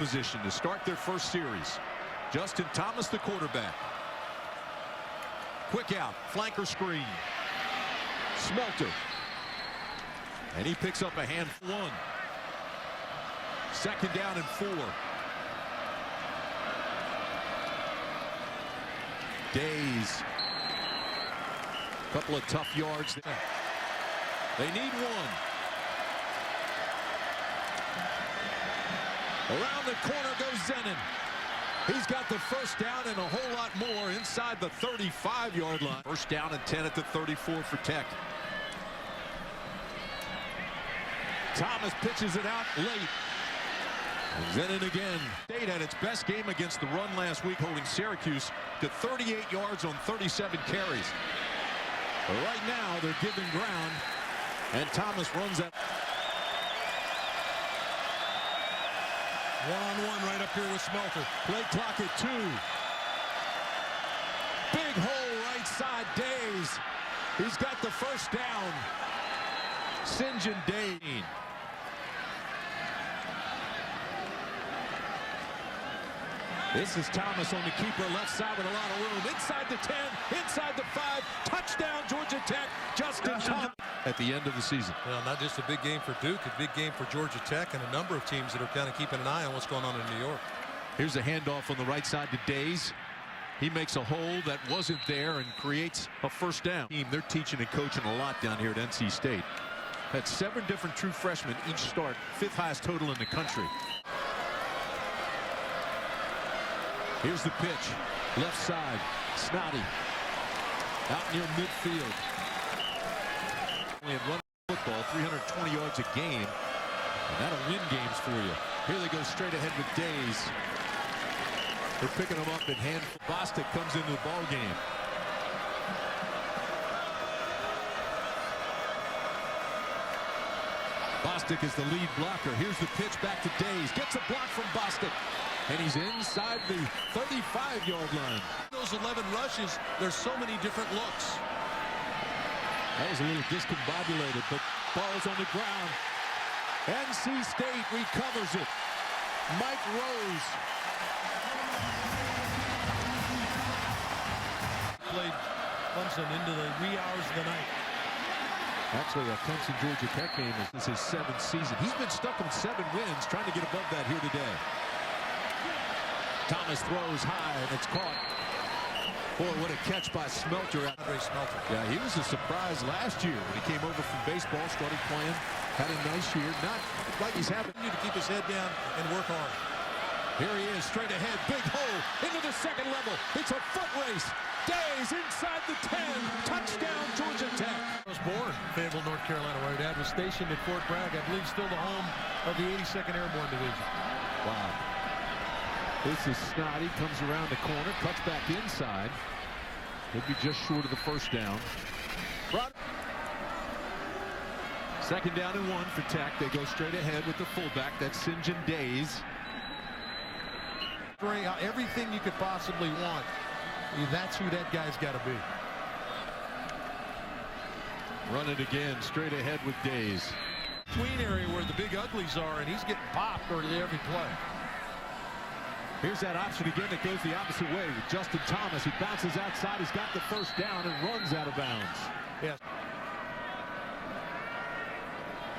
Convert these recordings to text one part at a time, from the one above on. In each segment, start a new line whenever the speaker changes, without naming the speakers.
position to start their first series. Justin Thomas, the quarterback. Quick out, flanker screen. Smelter. And he picks up a handful. 1. Second down and 4. Days. Couple of tough yards there. They need 1. Around the corner goes Zenon. He's got the first down and a whole lot more inside the 35-yard line. First down and 10 at the 34 for Tech. Thomas pitches it out late. Zenon again. State had its best game against the run last week, holding Syracuse to 38 yards on 37 carries. But right now, they're giving ground, and Thomas runs that.
One-on-one right up here with Smelter.
Play clock at 2. Big hole right side, Days. He's got the first down. St. John Days. This is Thomas on the keeper, left side with a lot of room. Inside the 10, inside the 5. Touchdown, Georgia Tech. Justin Thomas. At the end of the season.
Well, not just a big game for Duke, a big game for Georgia Tech and a number of teams that are kind of keeping an eye on what's going on in New York.
Here's a handoff on the right side to Days. He makes a hole that wasn't there and creates a first down. They're teaching and coaching a lot down here at NC State. Had 7 different true freshmen each start, 5th highest total in the country. Here's the pitch. Left side. Snoddy. Out near midfield. And run football, 320 yards a game. And that'll win games for you. Here they go straight ahead with Days. They're picking them up in hand. Bostic comes into the ball game. Bostic is the lead blocker. Here's the pitch back to Days. Gets a block from Bostic. And he's inside the 35-yard line.
Those 11 rushes, there's so many different looks.
That was a little discombobulated, but ball's on the ground. NC State recovers it. Mike Rose.
Played Clemson into the wee hours of the night.
Actually, a Clemson Georgia Tech game is his 7th season. He's been stuck on 7 wins, trying to get above that here today. Thomas throws high, and it's caught. Boy, what a catch by Smelter.
Andre Smelter.
Yeah, he was a surprise last year when he came over from baseball, started playing, had a nice year. Not like he's having
to keep his head down and work hard.
Here he is, straight ahead, big hole into the second level. It's a foot race. Days inside the 10. Touchdown, Georgia Tech.
I was born in Fayetteville, North Carolina, where Dad was stationed at Fort Bragg. I believe still the home of the 82nd Airborne Division.
Wow. This is Snoddy, comes around the corner, cuts back inside. He'll be just short of the first down. Second down and 1 for Tech. They go straight ahead with the fullback. That's St. John Days.
Everything you could possibly want. That's who that guy's got to be.
Run it again, straight ahead with Days.
Between area where the big uglies are, and he's getting popped early every play.
Here's that option again that goes the opposite way with Justin Thomas. He bounces outside. He's got the first down and runs out of bounds.
Yes.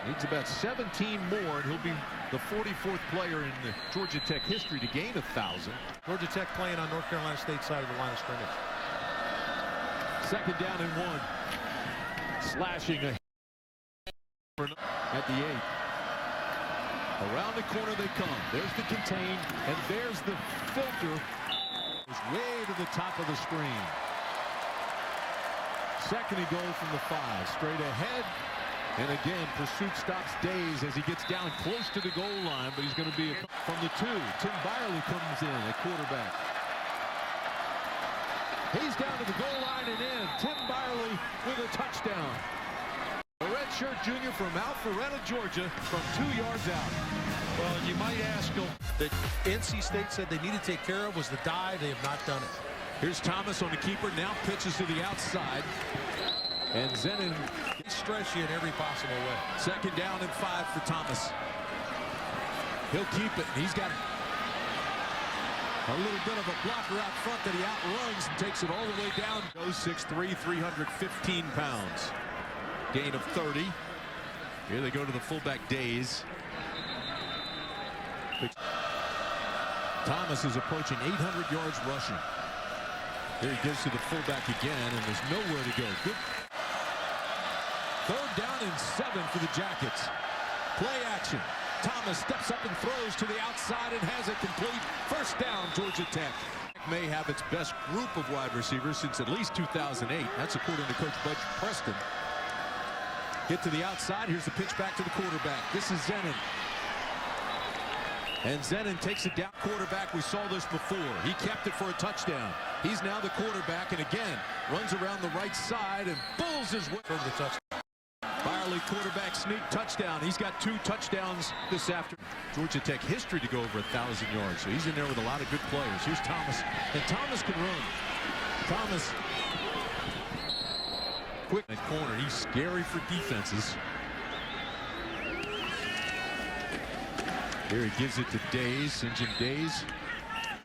Needs about 17 more, and he'll be the 44th player in the Georgia Tech history to gain 1,000.
Georgia Tech playing on North Carolina State side of the line of scrimmage.
Second down and 1. Slashing at the 8. Around the corner they come. There's the contain, and there's the filter. It's way to the top of the screen. Second and goal from the 5. Straight ahead. And again, pursuit stops Days as he gets down close to the goal line, but he's going to be from the 2. Tim Byerly comes in at quarterback. He's down to the goal line and in. Tim Byerly with a touchdown. A redshirt junior from Alpharetta, Georgia, from 2 yards out.
Well, you might ask that NC State said they needed to take care of was the dive. They have not done it.
Here's Thomas on the keeper. Now pitches to the outside. And Zenon
stretch you in every possible way.
Second down and 5 for Thomas. He'll keep it. He's got A little bit of a blocker out front that he outruns and takes it all the way down. Goes 6'3", 315 pounds. Gain of 30. Here they go to the fullback Days. Thomas is approaching 800 yards rushing. Here he gives to the fullback again, and there's nowhere to go. Good. Third down and 7 for the Jackets. Play action. Thomas steps up and throws to the outside and has it complete. First down, Georgia Tech. May have its best group of wide receivers since at least 2008. That's according to Coach Bud Preston. Get to the outside. Here's the pitch back to the quarterback. This is Zenon. And Zenon takes it down. Quarterback, we saw this before. He kept it for a touchdown. He's now the quarterback, and again, runs around the right side and bulls his way for the touchdown. Byerly quarterback sneak touchdown. He's got 2 touchdowns this afternoon. Georgia Tech history to go over 1,000 yards. So he's in there with a lot of good players. Here's Thomas, and Thomas can run. Thomas, quick at corner. He's scary for defenses. Here he gives it to Days, St. John Days.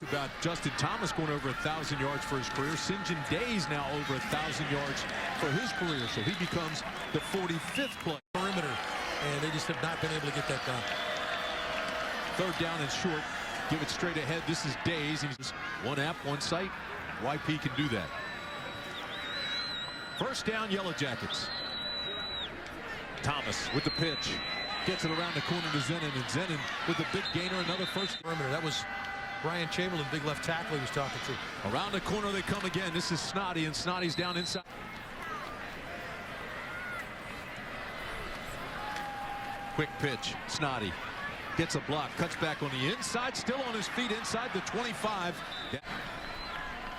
About Justin Thomas going over 1,000 yards for his career. St. John Days now over 1,000 yards for his career. So he becomes the 45th player.
Perimeter, and they just have not been able to get that done.
Third down and short. Give it straight ahead. This is Days. He's one app, one site. YP can do that. First down, Yellow Jackets. Thomas with the pitch. Gets it around the corner to Zenon, and Zenon with a big gainer, another first.
Perimeter. That was Ryan Chamberlain, big left tackle he was talking to.
Around the corner they come again. This is Snoddy, and Snoddy's down inside. Quick pitch. Snoddy gets a block, cuts back on the inside, still on his feet inside the 25.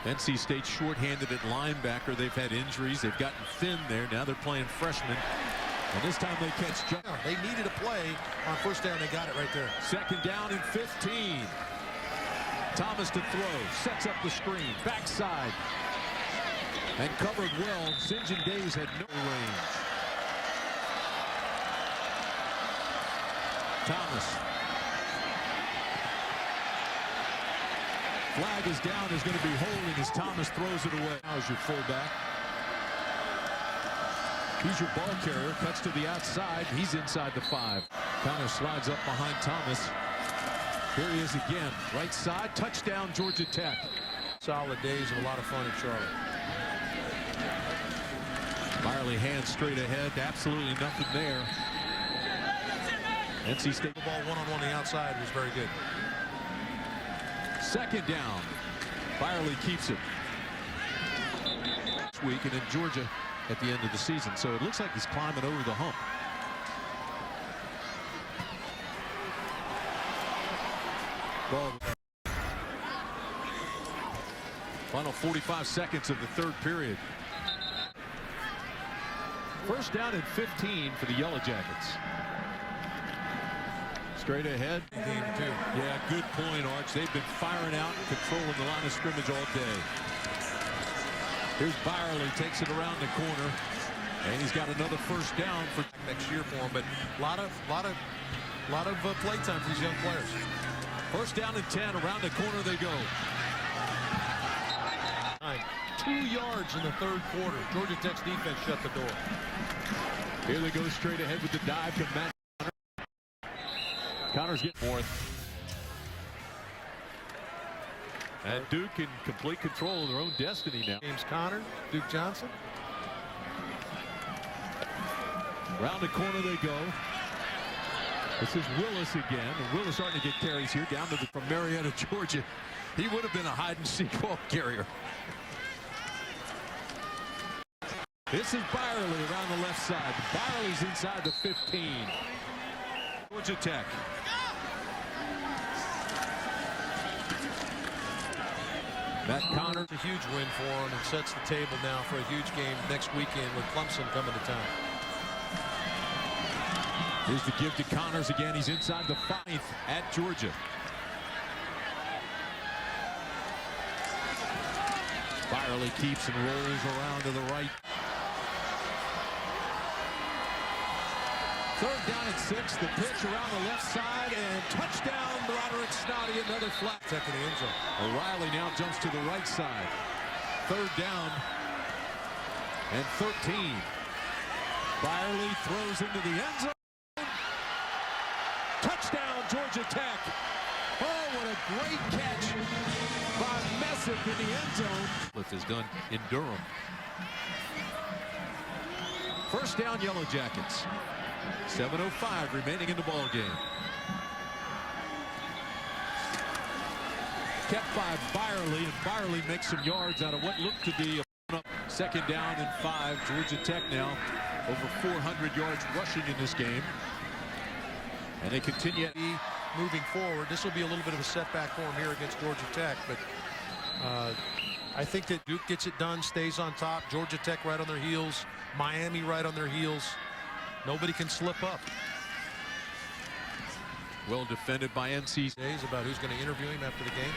NC State shorthanded at linebacker. They've had injuries. They've gotten thin there. Now they're playing freshmen. And this time they catch John.
They needed a play on first down. They got it right there.
Second down and 15. Thomas to throw. Sets up the screen. Backside. And covered well. St. John Days had no range. Thomas. Flag is down. Is going to be holding as Thomas throws it away. Now is your fullback. He's your ball carrier. Cuts to the outside. He's inside the 5. Connor slides up behind Thomas. Here he is again. Right side. Touchdown, Georgia Tech.
Solid days of a lot of fun in Charlotte.
Byerly hands straight ahead. Absolutely nothing there. NC State.
The ball one-on-one the outside was very good.
Second down. Byerly keeps it. This week and in Georgia at the end of the season. So it looks like he's climbing over the hump. Ball. Final 45 seconds of the third period. First down and 15 for the Yellow Jackets. Straight ahead.
Game 2.
Yeah, good point, Arch. They've been firing out and controlling the line of scrimmage all day. Here's Byerly, takes it around the corner, and he's got another first down for
next year for him. But a lot of play time for these young players.
First down and 10. Around the corner they go.
2 yards in the third quarter. Georgia Tech's defense shut the door.
Here they go straight ahead with the dive to Matt Connor. Connor's getting fourth. And Duke in complete control of their own destiny now.
James Conner, Duke Johnson.
Around the corner they go. This is Willis again. And Willis starting to get carries here down to from Marietta, Georgia. He would have been a hide-and-seek ball carrier. This is Byerly around the left side. Byerly's inside the 15. Georgia Tech. Matt Connor.
It's a huge win for him and sets the table now for a huge game next weekend with Clemson coming to town.
Here's the give to Connors again. He's inside the 5th at Georgia. Byerly keeps and rolls around to the right. Third down and 6. The pitch around the left side and touchdown. Broderick Snoddy, another flat.
Second end zone.
O'Reilly now jumps to the right side. 3rd down and 13. Byerly throws into the end zone. Touchdown, Georgia Tech. Oh, what a great catch by Messick in the end zone. Lift is done in Durham. 1st down, Yellow Jackets. 7:05 remaining in the ball game. Kept by Byerly, and Byerly makes some yards out of what looked to be a 2nd down and 5. Georgia Tech now over 400 yards rushing in this game. And they continue
moving forward. This will be a little bit of a setback for him here against Georgia Tech, but I think that Duke gets it done, stays on top. Georgia Tech right on their heels. Miami right on their heels. Nobody can slip up.
Well defended by NC
Days about who's going to interview him after the game.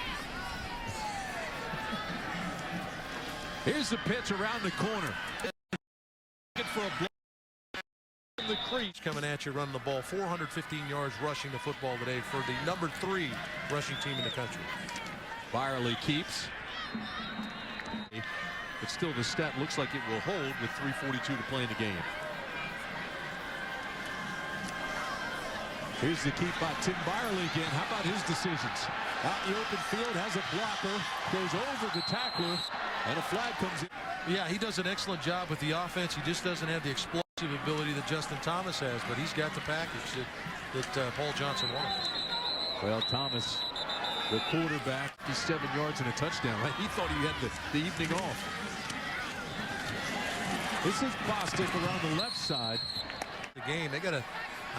Here's the pitch around the corner. For a block
in the crease coming at you, running the ball. 415 yards rushing the football today for the number 3 rushing team in the country.
Byerly keeps. But still the stat looks like it will hold with 3:42 to play in the game. Here's the keep by Tim Byerly again. How about his decisions? Out in the open field, has a blocker, goes over the tackler, and a flag comes in.
Yeah, he does an excellent job with the offense. He just doesn't have the explosive ability that Justin Thomas has, but he's got the package that Paul Johnson wants.
Well, Thomas, the quarterback, he's 7 yards and a touchdown. Right? He thought he had the evening off. This is Bostic around the left side.
The game, they got a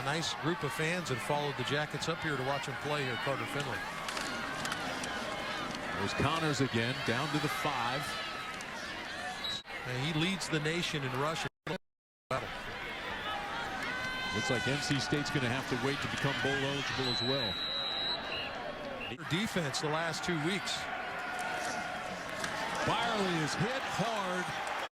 nice group of fans that followed the Jackets up here to watch them play here at Carter Finley.
There's Connors again, down to the 5.
And he leads the nation in rushing.
Looks like NC State's going to have to wait to become bowl eligible as well.
Defense the last 2 weeks.
Byerly is hit hard